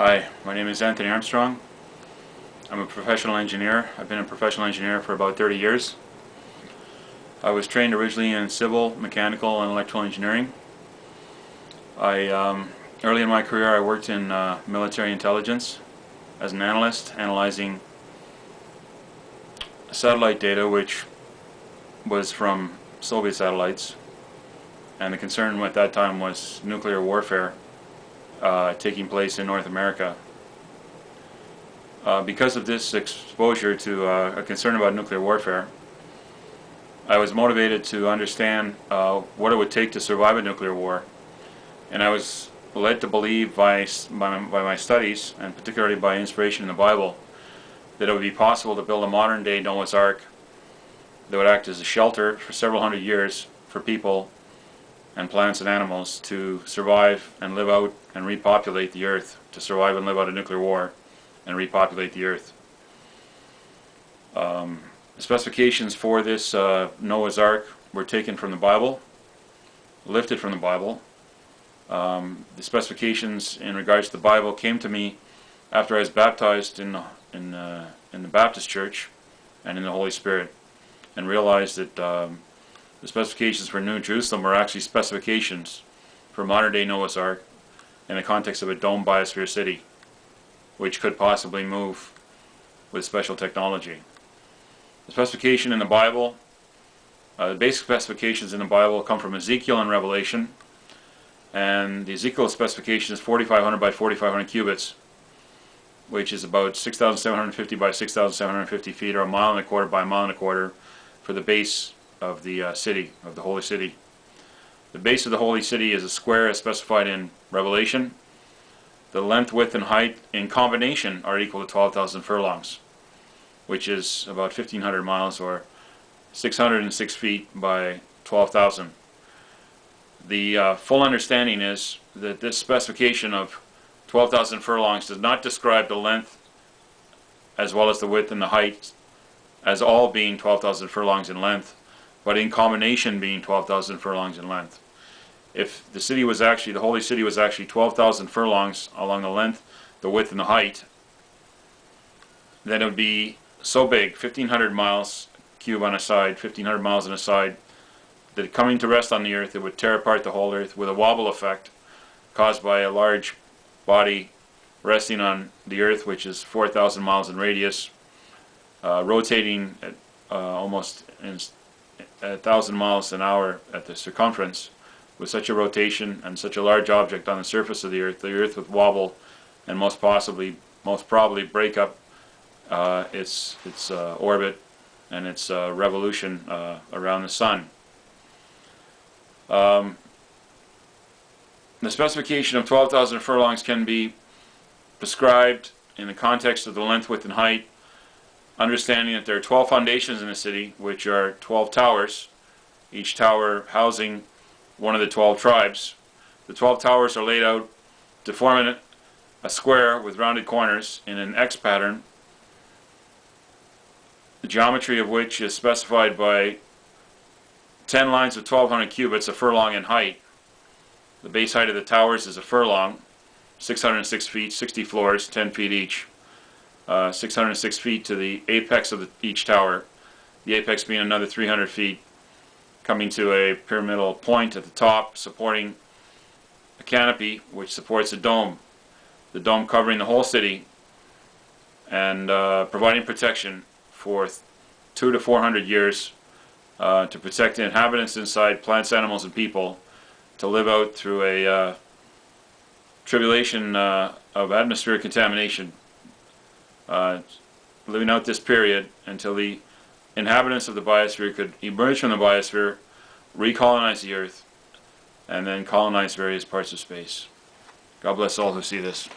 Hi, my name is Anthony Armstrong. I'm a professional engineer. I've been a professional engineer for about 30 years. I was trained originally in civil, mechanical, and electrical engineering. Early in my career I worked in military intelligence as an analyst, analyzing satellite data which was from Soviet satellites, and the concern at that time was nuclear warfare taking place in North America. Because of this exposure to a concern about nuclear warfare, I was motivated to understand what it would take to survive a nuclear war, and I was led to believe by my studies, and particularly by inspiration in the Bible, that it would be possible to build a modern day Noah's Ark that would act as a shelter for several hundred years for people and plants and animals to survive and live out and repopulate the earth, to survive and live out a nuclear war and repopulate the earth. The specifications for this Noah's Ark were taken from the Bible, lifted from the Bible. The specifications in regards to the Bible came to me after I was baptized in the Baptist Church and in the Holy Spirit, and realized that the specifications for New Jerusalem were actually specifications for modern day Noah's Ark in the context of a dome biosphere city, which could possibly move with special technology. The specification in the Bible, the basic specifications in the Bible come from Ezekiel and Revelation, and the Ezekiel specification is 4,500 by 4,500 cubits, which is about 6,750 by 6,750 feet, or a mile and a quarter by a mile and a quarter, for the base of the city, of the holy city. The base of the holy city is a square as specified in Revelation. The length, width, and height in combination are equal to 12,000 furlongs, which is about 1,500 miles, or 606 feet by 12,000. The full understanding is that this specification of 12,000 furlongs does not describe the length as well as the width and the height as all being 12,000 furlongs in length, but in combination being 12,000 furlongs in length. If the city was actually, the holy city was actually 12,000 furlongs along the length, the width, and the height, then it would be so big, 1,500 miles cube on a side, 1,500 miles on a side, that coming to rest on the earth, it would tear apart the whole earth with a wobble effect caused by a large body resting on the earth, which is 4,000 miles in radius, rotating at almost 1,000 miles an hour at the circumference. With such a rotation and such a large object on the surface of the earth would wobble and most probably break up its orbit and its revolution around the sun. The specification of 12,000 furlongs can be described in the context of the length, width, and height, understanding that there are 12 foundations in the city, which are 12 towers, each tower housing one of the 12 tribes. The 12 towers are laid out to form a square with rounded corners in an X pattern, the geometry of which is specified by 10 lines of 1,200 cubits, a furlong in height. The base height of the towers is a furlong, 606 feet, 60 floors, 10 feet each. 606 feet to the apex of each tower, the apex being another 300 feet, coming to a pyramidal point at the top, supporting a canopy which supports a dome. The dome covering the whole city and providing protection for 200 to 400 years to protect the inhabitants inside, plants, animals, and people, to live out through a tribulation of atmospheric contamination, living out this period until the inhabitants of the biosphere could emerge from the biosphere, recolonize the earth, and then colonize various parts of space. God bless all who see this.